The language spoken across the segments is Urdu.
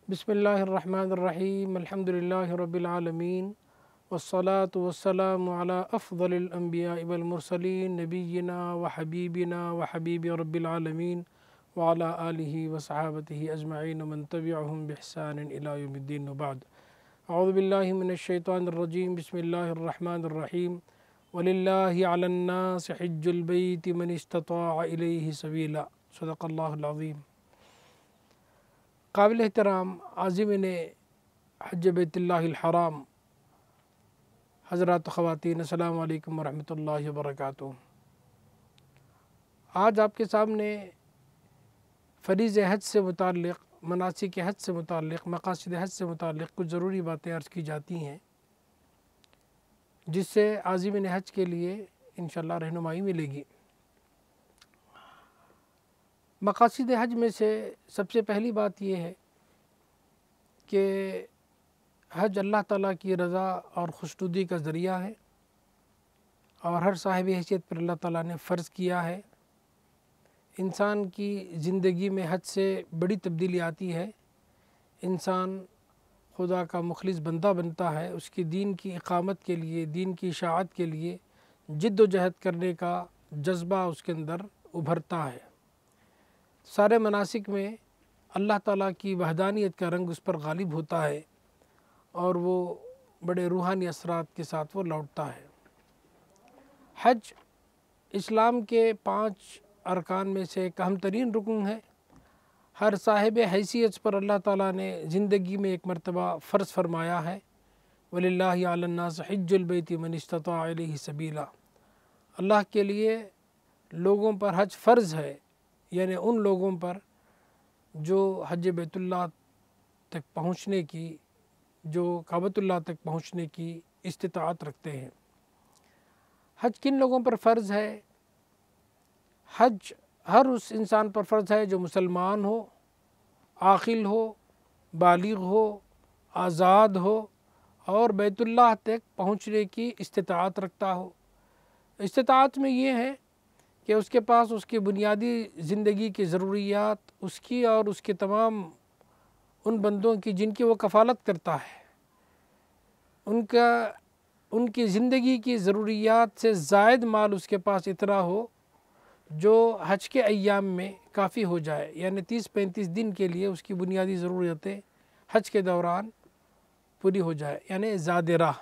بسم اللہ الرحمن الرحیم الحمدللہ رب العالمین والصلاة والسلام علی افضل الانبیاء والمرسلین نبینا وحبیبنا وحبیب رب العالمین وعلی آلہ وصحابتہ اجمعین ومن تبعہم بإحسان الی یوم الدین وبعد اعوذ باللہ من الشیطان الرجیم بسم اللہ الرحمن الرحیم وللہ علی الناس حج البیت من استطاع الیہ سبیلا صدق اللہ العظیم۔ قابل احترام عازمین حج بیت اللہ الحرام حضرات و خواتین، السلام علیکم ورحمۃ اللہ وبرکاتہ۔ آج آپ کے سامنے فریض حج سے متعلق، مناسک حج سے متعلق، مقاصد حج سے متعلق کچھ ضروری باتیں عرض کی جاتی ہیں، جس سے عازمین حج کے لیے انشاءاللہ رہنمائی ملے گی۔ مقاصد حج میں سے سب سے پہلی بات یہ ہے کہ حج اللہ تعالیٰ کی رضا اور خوشنودی کا ذریعہ ہے اور ہر صاحب حیثیت پر اللہ تعالیٰ نے فرض کیا ہے۔ انسان کی زندگی میں حج سے بڑی تبدیلی آتی ہے، انسان خدا کا مخلص بندہ بنتا ہے، اس کی دین کی اقامت کے لیے، دین کی اشاعت کے لیے جد و جہد کرنے کا جذبہ اس کے اندر ابھرتا ہے۔ سارے مناسک میں اللہ تعالیٰ کی وحدانیت کا رنگ اس پر غالب ہوتا ہے اور وہ بڑے روحانی اثرات کے ساتھ وہ لوٹتا ہے۔ حج اسلام کے 5 ارکان میں سے ایک اہم ترین رکن ہے۔ ہر صاحب حیثیت پر اللہ تعالیٰ نے زندگی میں ایک مرتبہ فرض فرمایا ہے، وَلِلَّهِ عَلَى النَّاسِ حِجُّ الْبَيْتِ مَنِ اسْتَطَاعَ إِلَيْهِ سَبِيلًا۔ اللہ کے لیے لوگوں پر حج فرض ہے، یعنی ان لوگوں پر جو حج بیت اللہ تک پہنچنے کی، جو کعبۃ اللہ تک پہنچنے کی استطاعت رکھتے ہیں۔ حج کن لوگوں پر فرض ہے؟ حج ہر اس انسان پر فرض ہے جو مسلمان ہو، عاقل ہو، بالغ ہو، آزاد ہو اور بیت اللہ تک پہنچنے کی استطاعت رکھتا ہو۔ استطاعت میں یہ ہے کہ اس کے پاس اس کی بنیادی زندگی کی ضروریات، اس کی اور اس کے تمام ان بندوں کی جن کی وہ کفالت کرتا ہے، ان کی زندگی کی ضروریات سے زائد مال اس کے پاس اتنا ہو جو حج کے ایام میں کافی ہو جائے، یعنی 30-35 دن کے لیے اس کی بنیادی ضرورتیں حج کے دوران پوری ہو جائے، یعنی زاد راہ۔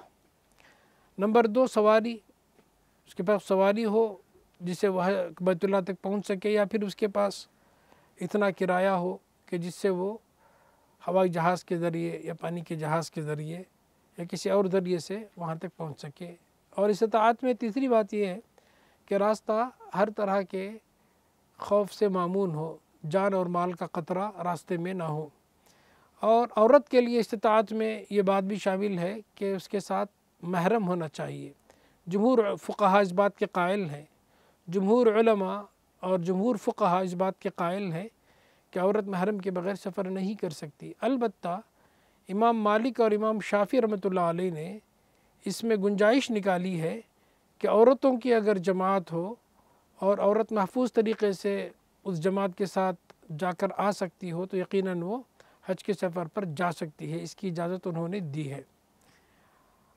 نمبر 2، سواری، اس کے پاس سواری ہو جس سے وہ بیت اللہ تک پہنچ سکے، یا پھر اس کے پاس اتنا کرایہ ہو کہ جس سے وہ ہوائی جہاز کے ذریعے یا پانی کے جہاز کے ذریعے یا کسی اور ذریعے سے وہاں تک پہنچ سکے۔ اور استطاعت میں تیسری بات یہ ہے کہ راستہ ہر طرح کے خوف سے مامون ہو، جان اور مال کا خطرہ راستے میں نہ ہو۔ اور عورت کے لیے استطاعت میں یہ بات بھی شامل ہے کہ اس کے ساتھ محرم ہونا چاہیے۔ جمہور فقہاء اس بات کے قائل ہیں، جمہور علماء اور جمہور فقہاء اس بات کے قائل ہیں کہ عورت محرم کے بغیر سفر نہیں کر سکتی۔ البتہ امام مالک اور امام شافعی رحمۃ اللہ علیہ نے اس میں گنجائش نکالی ہے کہ عورتوں کی اگر جماعت ہو اور عورت محفوظ طریقے سے اس جماعت کے ساتھ جا کر آ سکتی ہو تو یقیناً وہ حج کے سفر پر جا سکتی ہے، اس کی اجازت انہوں نے دی ہے۔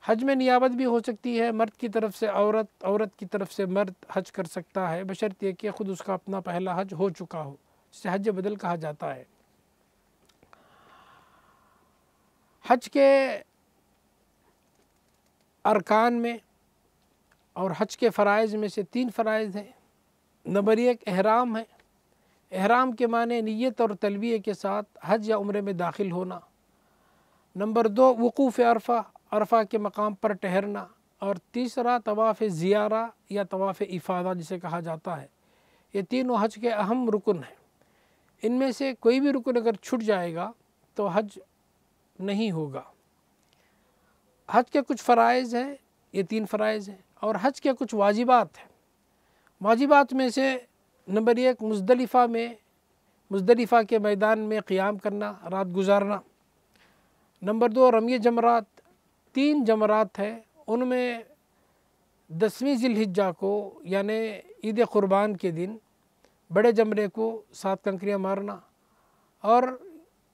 حج میں نیابت بھی ہو سکتی ہے، مرد کی طرف سے عورت، عورت کی طرف سے مرد حج کر سکتا ہے، بشرطیہ کہ خود اس کا اپنا پہلا حج ہو چکا ہو، جسے حج بدل کہا جاتا ہے۔ حج کے ارکان میں اور حج کے فرائض میں سے 3 فرائض ہیں۔ نمبر 1 احرام ہے۔ احرام کے معنی نیت اور تلبیہ کے ساتھ حج یا عمرے میں داخل ہونا۔ نمبر 2 وقوف عرفہ، عرفہ کے مقام پر ٹھہرنا۔ اور تیسرا طواف زیارہ یا طواف افاضہ جسے کہا جاتا ہے۔ یہ تینوں حج کے اہم رکن ہیں۔ ان میں سے کوئی بھی رکن اگر چھٹ جائے گا تو حج نہیں ہوگا۔ حج کے کچھ فرائض ہیں، یہ 3 فرائض ہیں، اور حج کے کچھ واجبات ہیں۔ واجبات میں سے نمبر 1 مزدلفہ کے میدان میں قیام کرنا، رات گزارنا۔ نمبر 2 رمی جمرات، 3 جمرات ہیں، ان میں 10ویں ذی الحجہ کو یعنی عید قربان کے دن بڑے جمرے کو 7 کنکریاں مارنا، اور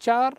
4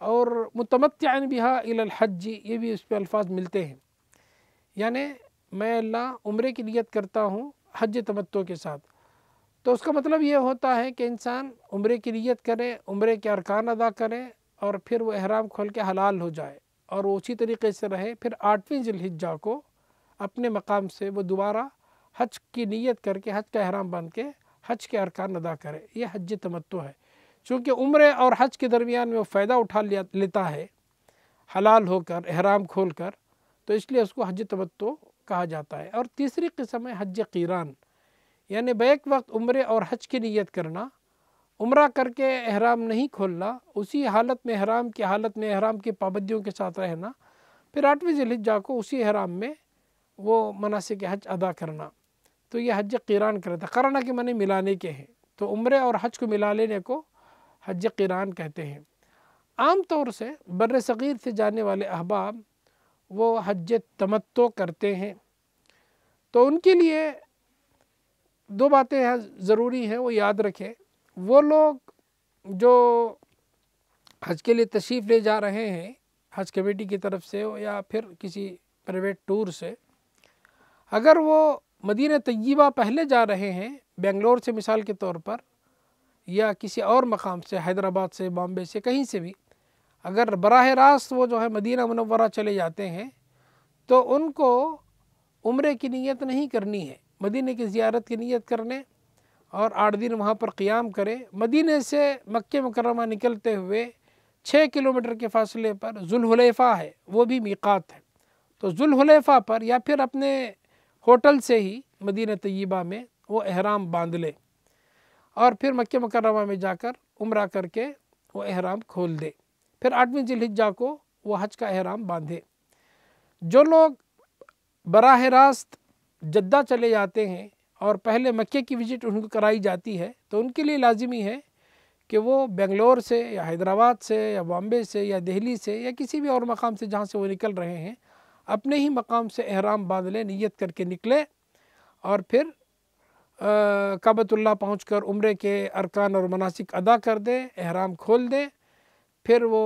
اور متمتعن بہا الی الحج، یہ بھی اس پہ الفاظ ملتے ہیں، یعنی میں اللہ عمرے کی نیت کرتا ہوں حج تمتع کے ساتھ، تو اس کا مطلب یہ ہوتا ہے کہ انسان عمرے کی نیت کرے، عمرے کے ارکان ادا کرے، اور پھر وہ احرام کھول کے حلال ہو جائے اور وہ اسی طریقے سے رہے، پھر 8ویں ذی الحجہ کو اپنے مقام سے وہ دوبارہ حج کی نیت کر کے حج کا احرام باندھ کے حج کے ارکان ادا کرے، یہ حج تمتع ہے۔ چونکہ عمرے اور حج کے درمیان میں وہ فائدہ اٹھا لیتا ہے حلال ہو کر، احرام کھول کر، تو اس لیے اس کو حج تمتع کہا جاتا ہے۔ اور تیسری قسم ہے حج قیران، یعنی بیک وقت عمرے اور حج کی نیت کرنا، عمرہ کر کے احرام نہیں کھولنا، اسی حالت میں احرام کی پابندیوں کے ساتھ رہنا، پھر 8ویں ذی الحجہ کو اسی احرام میں وہ مناسک حج ادا کرنا، تو یہ حج قیران کرتا ہے۔ قرنہ کے معنی ملانے کے ہیں، تو عمرے اور حج کو ملا لینے کو حج قیران کہتے ہیں۔ عام طور سے بر صغیر سے جانے والے احباب وہ حج تمتع کرتے ہیں، تو ان کے لیے 2 باتیں ضروری ہیں وہ یاد رکھیں۔ وہ لوگ جو حج کے لیے تشریف لے جا رہے ہیں حج کمیٹی کی طرف سے یا پھر کسی پرائیویٹ ٹور سے، اگر وہ مدینہ طیبہ پہلے جا رہے ہیں، بنگلور سے مثال کے طور پر، یا کسی اور مقام سے، حیدرآباد سے، بامبے سے، کہیں سے بھی، اگر براہ راست وہ جو ہے مدینہ منورہ چلے جاتے ہیں تو ان کو عمرے کی نیت نہیں کرنی ہے، مدینہ کی زیارت کی نیت کرنے اور 8 دن وہاں پر قیام کرے۔ مدینہ سے مکہ مکرمہ نکلتے ہوئے 6 کلومیٹر کے فاصلے پر ذوالحلیفہ ہے، وہ بھی میقات ہے، تو ذوالحلیفہ پر یا پھر اپنے ہوٹل سے ہی مدینہ طیبہ میں وہ احرام باندھ لے، اور پھر مکہ مکرمہ میں جا کر عمرہ کر کے وہ احرام کھول دے، پھر 8ویں ذی الحجہ کو وہ حج کا احرام باندھے۔ جو لوگ براہ راست جدہ چلے جاتے ہیں اور پہلے مکے کی وزٹ ان کو کرائی جاتی ہے، تو ان کے لیے لازمی ہے کہ وہ بنگلور سے یا حیدرآباد سے یا بامبے سے یا دہلی سے یا کسی بھی اور مقام سے جہاں سے وہ نکل رہے ہیں، اپنے ہی مقام سے احرام باندھ لے، نیت کر کے نکلے، اور پھر کعبۃ اللہ پہنچ کر عمرے کے ارکان اور مناسک ادا کر دے، احرام کھول دے، پھر وہ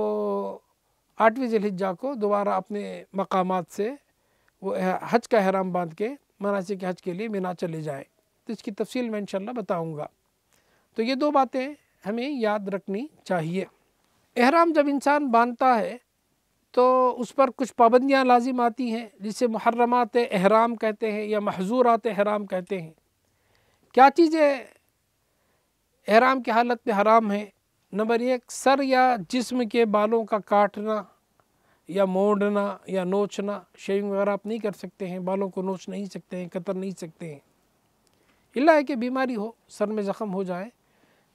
8ویں ذی الحجہ کو دوبارہ اپنے مقامات سے وہ حج کا احرام باندھ کے مناسک حج کے لیے مینا چلے جائے۔ تو اس کی تفصیل میں انشاءاللہ بتاؤں گا۔ تو یہ 2 باتیں ہمیں یاد رکھنی چاہیے۔ احرام جب انسان باندھتا ہے تو اس پر کچھ پابندیاں لازم آتی ہیں، جسے محرمات احرام کہتے ہیں یا محظورات احرام کہتے ہیں۔ کیا چیزیں احرام کی حالت میں حرام ہیں؟ نمبر 1، سر یا جسم کے بالوں کا کاٹنا یا مونڈنا یا نوچنا، شیونگ وغیرہ آپ نہیں کر سکتے ہیں، بالوں کو نوچ نہیں سکتے ہیں، کتر نہیں سکتے ہیں، الا ہے کہ بیماری ہو، سر میں زخم ہو جائے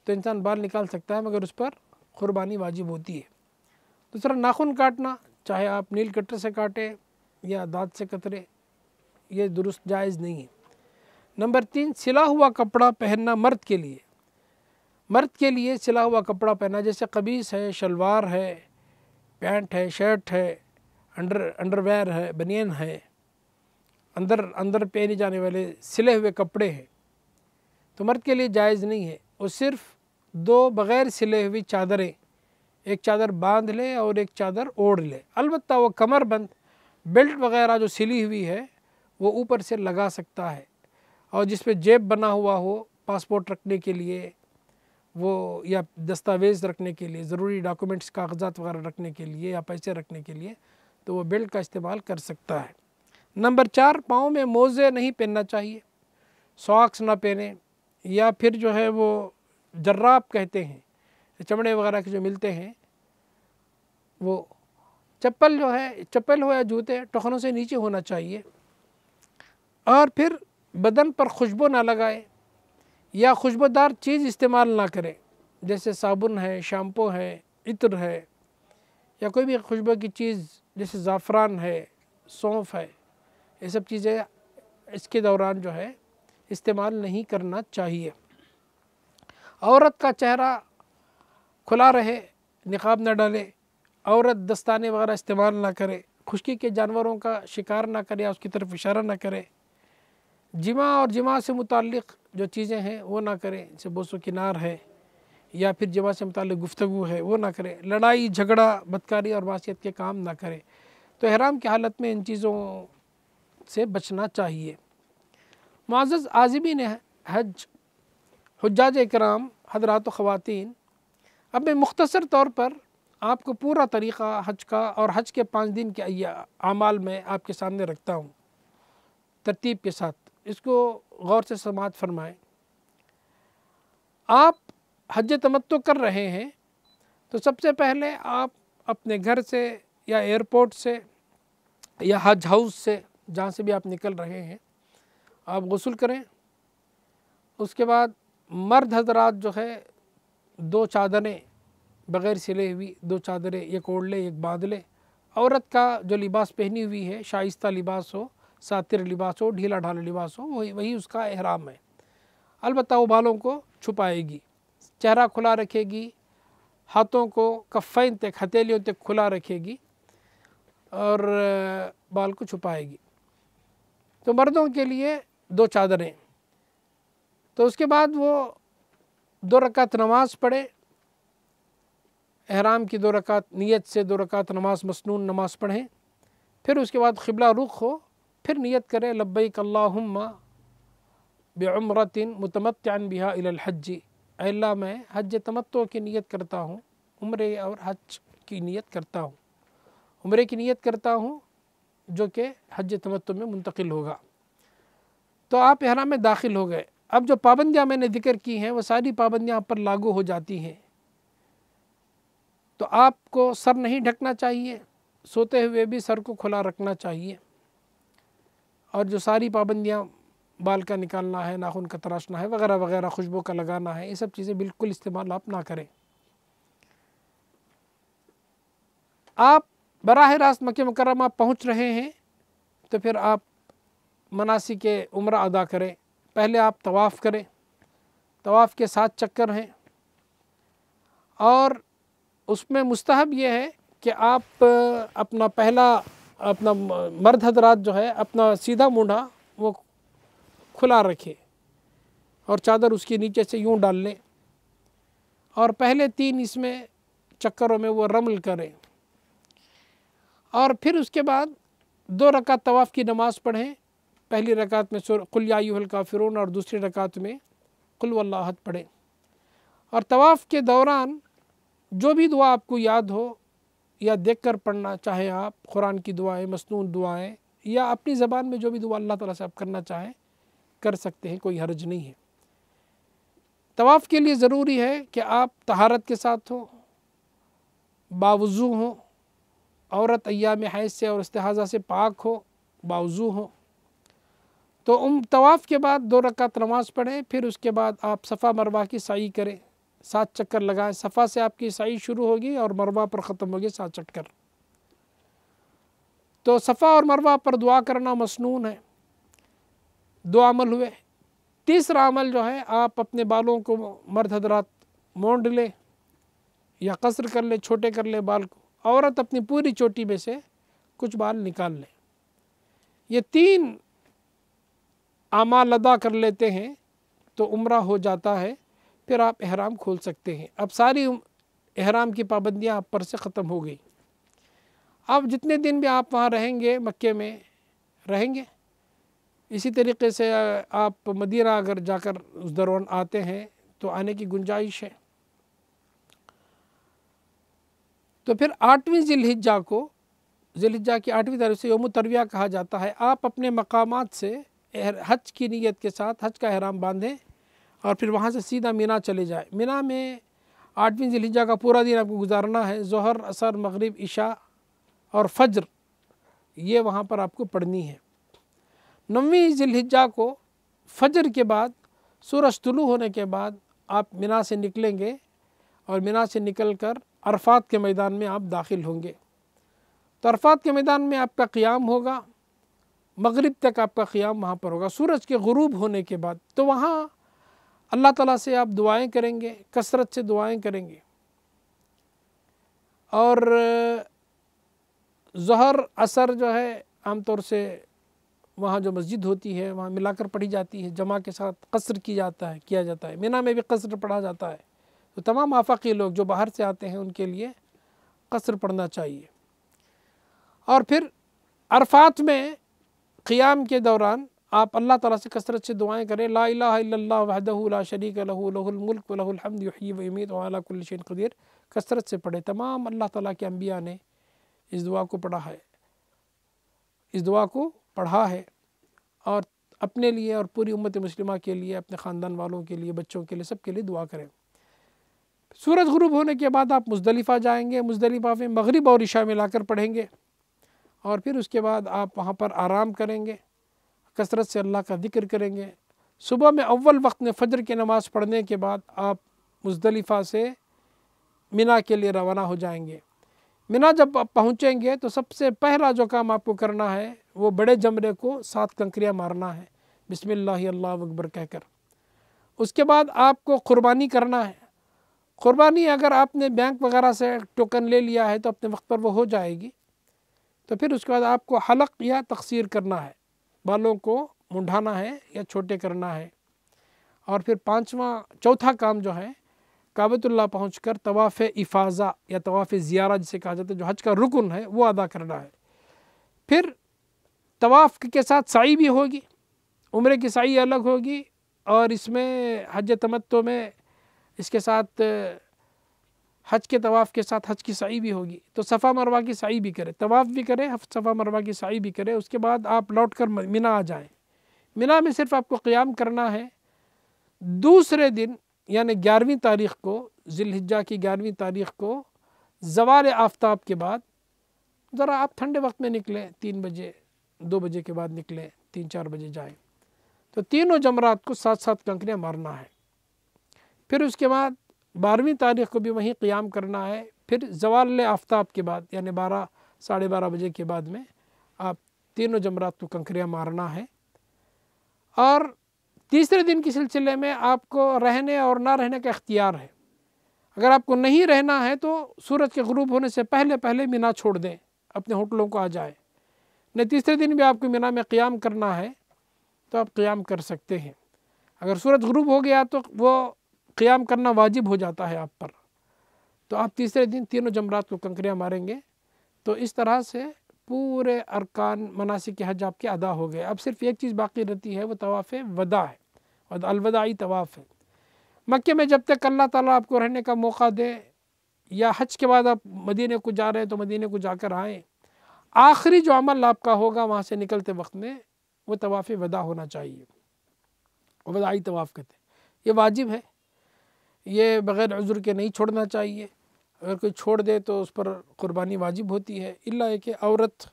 تو انسان بال نکال سکتا ہے، مگر اس پر قربانی واجب ہوتی ہے۔ دوسرا، ناخن کاٹنا، چاہے آپ نیل کٹر سے کاٹے یا دانت سے کترے، یہ درست جائز نہیں ہے۔ نمبر 3، سلا ہوا کپڑا پہننا مرد کے لیے سلا ہوا کپڑا پہننا، جیسے قمیص ہے، شلوار ہے، پینٹ ہے، شرٹ ہے، انڈر ویئر ہے، بنین ہے، اندر پہنے جانے والے سلے ہوئے کپڑے ہیں، تو مرد کے لیے جائز نہیں ہے۔ وہ صرف 2 بغیر سلے ہوئی چادریں، ایک چادر باندھ لے اور ایک چادر اوڑھ لے، البتہ وہ کمر بند بیلٹ وغیرہ جو سلی ہوئی ہے وہ اوپر سے لگا سکتا ہے، اور جس پہ جیب بنا ہوا ہو پاسپورٹ رکھنے کے لیے وہ، یا دستاویز رکھنے کے لیے، ضروری ڈاکومنٹس کاغذات وغیرہ رکھنے کے لیے یا پیسے رکھنے کے لیے، تو وہ بیلٹ کا استعمال کر سکتا ہے۔ نمبر 4، پاؤں میں موزے نہیں پہننا چاہیے، ساکس نہ پہنے، یا پھر جو ہے وہ جراب کہتے ہیں، چمڑے وغیرہ کے جو ملتے ہیں، وہ چپل جو ہے، چپل ہو یا جوتے، ٹخنوں سے نیچے ہونا چاہیے، اور پھر بدن پر خوشبو نہ لگائے یا خوشبودار چیز استعمال نہ کرے، جیسے صابن ہے، شیمپو ہے، عطر ہے، یا کوئی بھی خوشبو کی چیز جیسے زعفران ہے، سونف ہے، یہ سب چیزیں اس کے دوران جو ہے استعمال نہیں کرنا چاہیے۔ عورت کا چہرہ کھلا رہے، نقاب نہ ڈالے، عورت دستانے وغیرہ استعمال نہ کرے، خشکی کے جانوروں کا شکار نہ کرے یا اس کی طرف اشارہ نہ کرے، جماع اور جماع سے متعلق جو چیزیں ہیں وہ نہ کرے، جیسے بوس و کنار ہے، یا پھر جمعہ سے متعلق گفتگو ہے وہ نہ کرے، لڑائی جھگڑا بدکاری اور معصیت کے کام نہ کرے۔ تو احرام کی حالت میں ان چیزوں سے بچنا چاہیے۔ معزز عازمین حج، حجاج اکرام، حضرات و خواتین، اب میں مختصر طور پر آپ کو پورا طریقہ حج کا اور حج کے 5 دن کے اعمال میں آپ کے سامنے رکھتا ہوں ترتیب کے ساتھ، اس کو غور سے سماعت فرمائیں۔ آپ حج تمتع کر رہے ہیں تو سب سے پہلے آپ اپنے گھر سے یا ایئرپورٹ سے یا حج ہاؤس سے، جہاں سے بھی آپ نکل رہے ہیں، آپ غسل کریں۔ اس کے بعد مرد حضرات جو ہے 2 چادریں بغیر سلے ہوئی 2 چادریں، ایک اوڑھ لے ایک باندھ لے۔ عورت کا جو لباس پہنی ہوئی ہے شائستہ لباس ہو، ساتر لباس ہو، ڈھیلا ڈھالا لباس ہو، وہی اس کا احرام ہے۔ البتہ وہ بالوں کو چھپائے گی، چہرہ کھلا رکھے گی، ہاتھوں کو کفین تک، ہتھیلیوں تک کھلا رکھے گی اور بال کو چھپائے گی۔ تو مردوں کے لیے 2 چادریں۔ تو اس کے بعد وہ 2 رکعت نماز پڑھے، احرام کی 2 رکعت نیت سے 2 رکعت نماز مسنون نماز پڑھیں۔ پھر اس کے بعد قبلہ رخ ہو، پھر نیت کرے لبیک اللہم بعمرۃ متمتعا بہا الی الحج، اے اللہ میں حج تمتع کی نیت کرتا ہوں، عمرے اور حج کی نیت کرتا ہوں، عمرے کی نیت کرتا ہوں جو کہ حج تمتع میں منتقل ہوگا۔ تو آپ احرام میں داخل ہو گئے۔ اب جو پابندیاں میں نے ذکر کی ہیں وہ ساری پابندیاں آپ پر لاگو ہو جاتی ہیں۔ تو آپ کو سر نہیں ڈھکنا چاہیے، سوتے ہوئے بھی سر کو کھلا رکھنا چاہیے، اور جو ساری پابندیاں، بال کا نکالنا ہے، ناخن کا تراشنا ہے وغیرہ وغیرہ، خوشبو کا لگانا ہے، یہ سب چیزیں بالکل استعمال آپ نہ کریں۔ آپ براہ راست مکہ مکرمہ پہنچ رہے ہیں تو پھر آپ مناسک عمرہ ادا کریں۔ پہلے آپ طواف کریں، طواف کے 7 چکر ہیں، اور اس میں مستحب یہ ہے کہ آپ اپنا مرد حضرات جو ہے اپنا سیدھا مونڈھا وہ کھلا رکھے اور چادر اس کے نیچے سے یوں ڈال لیں، اور پہلے 3 اس میں چکروں میں وہ رمل کریں، اور پھر اس کے بعد 2 رکعت طواف کی نماز پڑھیں۔ پہلی رکعت میں قل یا ایھا الکافرون اور دوسری رکعت میں قل واللہ احد پڑھیں، اور طواف کے دوران جو بھی دعا آپ کو یاد ہو یا دیکھ کر پڑھنا چاہے، آپ قرآن کی دعائیں، مسنون دعائیں، یا اپنی زبان میں جو بھی دعا اللہ تعالیٰ سے آپ کرنا چاہیں کر سکتے ہیں، کوئی حرج نہیں ہے۔ طواف کے لیے ضروری ہے کہ آپ طہارت کے ساتھ ہوں، باوضو ہوں، عورت ایام حیض سے اور استحاضہ سے پاک ہو، باوضو ہوں۔ تو طواف کے بعد 2 رکعت نماز پڑھیں، پھر اس کے بعد آپ صفا مروہ کی سعی کریں، 7 چکر لگائیں۔ صفا سے آپ کی سعی شروع ہوگی اور مروہ پر ختم ہوگی 7 چکر۔ تو صفا اور مروہ پر دعا کرنا مسنون ہے۔ 2 عمل ہوئے۔ تیسرا عمل جو ہے، آپ اپنے بالوں کو مرد حضرات مونڈ لیں یا قصر کر لیں، چھوٹے کر لیں بال کو، عورت اپنی پوری چوٹی میں سے کچھ بال نکال لیں۔ یہ 3 اعمال ادا کر لیتے ہیں تو عمرہ ہو جاتا ہے، پھر آپ احرام کھول سکتے ہیں۔ اب ساری احرام کی پابندیاں آپ پر سے ختم ہو گئی۔ اب جتنے دن بھی آپ وہاں رہیں گے، مکے میں رہیں گے، اسی طریقے سے آپ مدینہ اگر جا کر اس دوران آتے ہیں تو آنے کی گنجائش ہے۔ تو پھر 8ویں ذی الحجہ کو، ذی الحجہ کی 8ویں تاریخ سے یوم الترویہ کہا جاتا ہے، آپ اپنے مقامات سے حج کی نیت کے ساتھ حج کا احرام باندھیں اور پھر وہاں سے سیدھا مینا چلے جائیں۔ مینا میں 8ویں ذی الحجہ کا پورا دن آپ کو گزارنا ہے۔ ظہر، عصر، مغرب، عشاء اور فجر یہ وہاں پر آپ کو پڑھنی ہے۔ 9ویں ذی الحجہ کو فجر کے بعد، سورج طلوع ہونے کے بعد آپ مینا سے نکلیں گے، اور مینا سے نکل کر عرفات کے میدان میں آپ داخل ہوں گے۔ تو عرفات کے میدان میں آپ کا قیام ہوگا، مغرب تک آپ کا قیام وہاں پر ہوگا، سورج کے غروب ہونے کے بعد۔ تو وہاں اللہ تعالیٰ سے آپ دعائیں کریں گے، کثرت سے دعائیں کریں گے، اور ظہر عصر جو ہے عام طور سے وہاں جو مسجد ہوتی ہے وہاں ملا کر پڑھی جاتی ہے، جماع کے ساتھ قصر کیا جاتا ہے۔ مینا میں بھی قصر پڑھا جاتا ہے، تو تمام آفاقی لوگ جو باہر سے آتے ہیں ان کے لیے قصر پڑھنا چاہیے۔ اور پھر عرفات میں قیام کے دوران آپ اللہ تعالیٰ سے کثرت سے دعائیں کریں، لا الہ الا اللہ وحدہ لا شریک لہ لہ الملک ولہ الحمد یحیی و یمیت وهو علی کل شیء قدیر، کثرت سے پڑھیں۔ تمام اللہ تعالیٰ کے انبیاء نے اس دعا کو پڑھا ہے اور اپنے لیے اور پوری امت مسلمہ کے لیے، اپنے خاندان والوں کے لیے، بچوں کے لیے، سب کے لیے دعا کریں۔ سورج غروب ہونے کے بعد آپ مزدلفہ جائیں گے، مزدلفہ میں مغرب اور عشاء ملا کر پڑھیں گے، اور پھر اس کے بعد آپ وہاں پر آرام کریں گے، کثرت سے اللہ کا ذکر کریں گے۔ صبح میں اول وقت میں فجر کی نماز پڑھنے کے بعد آپ مزدلفہ سے منا کے لیے روانہ ہو جائیں گے۔ منا جب آپ پہنچیں گے تو سب سے پہلا جو کام آپ کو کرنا ہے وہ بڑے جمرے کو 7 کنکریاں مارنا ہے، بسم اللہ اللہ اکبر کہہ کر۔ اس کے بعد آپ کو قربانی کرنا ہے۔ قربانی اگر آپ نے بینک وغیرہ سے ٹوکن لے لیا ہے تو اپنے وقت پر وہ ہو جائے گی۔ تو پھر اس کے بعد آپ کو حلق یا تقصیر کرنا ہے، بالوں کو منڈھانا ہے یا چھوٹے کرنا ہے۔ اور پھر چوتھا کام جو ہے کعبۃ اللہ پہنچ کر طواف افاضہ یا طواف زیارہ جسے کہا جاتا ہے، جو حج کا رکن ہے، وہ ادا کرنا ہے۔ پھر طواف کے ساتھ سعی بھی ہوگی، عمرے کی سعی الگ ہوگی، اور اس میں حج تمتع میں اس کے ساتھ حج کے طواف کے ساتھ حج کی سعی بھی ہوگی۔ تو صفا مروہ کی سعی بھی کرے، طواف بھی کرے، صفا مروہ کی سعی بھی کرے۔ اس کے بعد آپ لوٹ کر منا آ جائیں۔ منا میں صرف آپ کو قیام کرنا ہے۔ دوسرے دن یعنی 11ویں تاریخ کو، ذی الحجہ کی 11ویں تاریخ کو زوال آفتاب کے بعد ذرا آپ ٹھنڈے وقت میں نکلیں، 3 بجے 2 بجے کے بعد نکلیں، 3-4 بجے جائیں، تو تینوں جمرات کو 7 کنکریاں مارنا ہے۔ پھر اس کے بعد 12ویں تاریخ کو بھی وہیں قیام کرنا ہے۔ پھر زوال آفتاب کے بعد یعنی 12-12:30 بجے کے بعد میں آپ تینوں جمرات کو کنکریاں مارنا ہے۔ اور تیسرے دن کے سلسلے میں آپ کو رہنے اور نہ رہنے کا اختیار ہے۔ اگر آپ کو نہیں رہنا ہے تو سورج کے غروب ہونے سے پہلے منا چھوڑ دیں، اپنے ہوٹلوں کو آ جائیں۔ نہیں، تیسرے دن بھی آپ کو منا میں قیام کرنا ہے تو آپ قیام کر سکتے ہیں۔ اگر سورج غروب ہو گیا تو وہ قیام کرنا واجب ہو جاتا ہے آپ پر، تو آپ تیسرے دن تینوں جمرات کو کنکریاں ماریں گے۔ تو اس طرح سے پورے ارکان مناسک حج آپ کے ادا ہو گئے۔ اب صرف ایک چیز باقی رہتی ہے، وہ طواف وداع ہے، اور الوداعی طواف ہے۔ مکے میں جب تک اللہ تعالیٰ آپ کو رہنے کا موقع دے، یا حج کے بعد آپ مدینے کو جا رہے ہیں تو مدینے کو جا کر آئیں، آخری جو عمل آپ کا ہوگا وہاں سے نکلتے وقت میں وہ طواف وداع ہونا چاہیے، وداعی طواف کہتے ہیں۔ یہ واجب ہے، یہ بغیر عذر کے نہیں چھوڑنا چاہیے۔ اگر کوئی چھوڑ دے تو اس پر قربانی واجب ہوتی ہے، الا ہے کہ عورت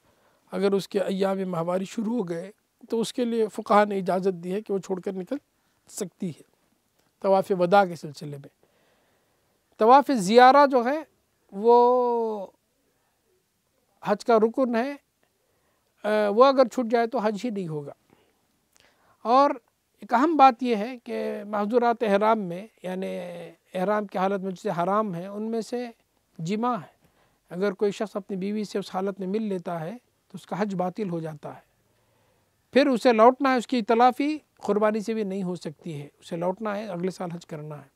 اگر اس کے ایام ماہواری شروع ہو گئے تو اس کے لیے فقہاء نے اجازت دی ہے کہ وہ چھوڑ کر نکل سکتی ہے طواف وداع کے سلسلے میں۔ طواف زیارہ جو ہے وہ حج کا رکن ہے، وہ اگر چھوٹ جائے تو حج ہی نہیں ہوگا۔ اور ایک اہم بات یہ ہے کہ محظورات احرام میں، یعنی احرام کی حالت میں جسے حرام ہے، ان میں سے جماع ہے۔ اگر کوئی شخص اپنی بیوی سے اس حالت میں مل لیتا ہے تو اس کا حج باطل ہو جاتا ہے، پھر اسے لوٹنا ہے، اس کی تلافی قربانی سے بھی نہیں ہو سکتی ہے، اسے لوٹنا ہے، اگلے سال حج کرنا ہے۔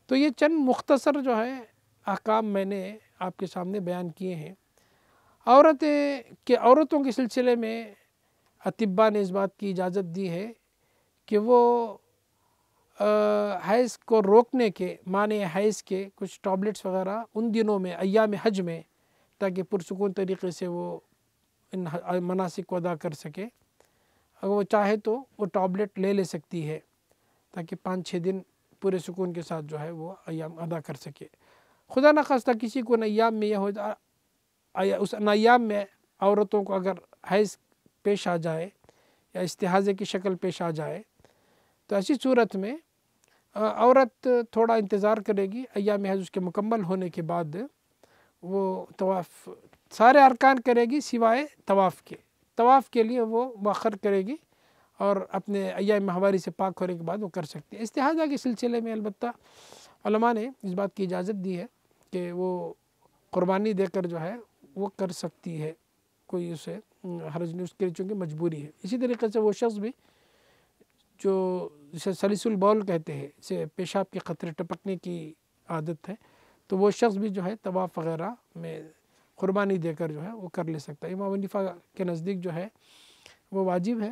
تو یہ چند مختصر جو ہے احکام میں نے آپ کے سامنے بیان کیے ہیں۔ عورتوں کے سلسلے میں اطباء نے اس بات کی اجازت دی ہے کہ وہ حیض کو روکنے کے، مانع حیض کے کچھ ٹابلٹس وغیرہ ان دنوں میں، ایام حج میں، تاکہ پرسکون طریقے سے وہ ان مناسک کو ادا کر سکے، اگر وہ چاہے تو وہ ٹابلٹ لے سکتی ہے تاکہ 5-6 دن پورے سکون کے ساتھ جو ہے وہ ایام ادا کر سکے۔ خدا نخواستہ کسی کو ان ایام میں یہ ہو جائے، اس ایام میں عورتوں کو اگر حیض پیش آ جائے یا استحاضے کی شکل پیش آ جائے تو ایسی صورت میں عورت تھوڑا انتظار کرے گی، ایام حیض اس کے مکمل ہونے کے بعد وہ طواف سارے ارکان کرے گی سوائے طواف کے لیے وہ مؤخر کرے گی، اور اپنے ایام ماہواری سے پاک ہونے کے بعد وہ کر سکتی ہے۔ استحاضہ کے سلسلے میں البتہ علماء نے اس بات کی اجازت دی ہے کہ وہ قربانی دے کر جو ہے وہ کر سکتی ہے، کوئی اسے حرج نہیں، اس کے لیے چونکہ مجبوری ہے۔ اسی طریقے سے وہ شخص بھی جو جسے سلیس البول کہتے ہیں، اسے پیشاب کے قطرے ٹپکنے کی عادت ہے تو وہ شخص بھی جو ہے طواف وغیرہ میں قربانی دے کر جو ہے وہ کر لے سکتا ہے۔ امام حنیفہ کے نزدیک جو ہے وہ واجب ہے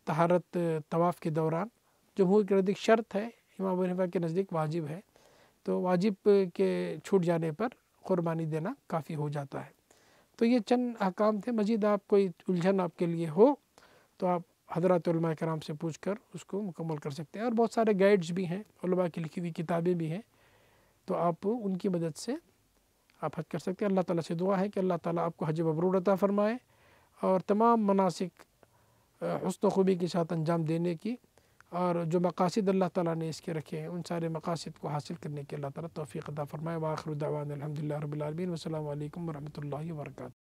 طہارت طواف کے دوران، جمہور کے نزدیک شرط ہے، امام حنیفہ کے نزدیک واجب ہے، تو واجب کے چھوٹ جانے پر قربانی دینا کافی ہو جاتا ہے۔ تو یہ چند احکام تھے، مزید آپ کوئی الجھن آپ کے لیے ہو تو آپ حضرات علماء کرام سے پوچھ کر اس کو مکمل کر سکتے ہیں، اور بہت سارے گائیڈز بھی ہیں، علماء کی لکھی ہوئی کتابیں بھی ہیں، تو آپ ان کی مدد سے آپ حج کر سکتے ہیں۔ اللہ تعالیٰ سے دعا ہے کہ اللہ تعالیٰ آپ کو حج مبرور عطا فرمائے اور تمام مناسک حسن و خوبی کے ساتھ انجام دینے کی، اور جو مقاصد اللہ تعالیٰ نے اس کے رکھے ہیں ان سارے مقاصد کو حاصل کرنے کی اللہ تعالیٰ توفیق عطا فرمائے۔ وآخر دعوانا الحمدللہ رب العالمین، والسلام علیکم ورحمۃ اللہ وبرکاتہ۔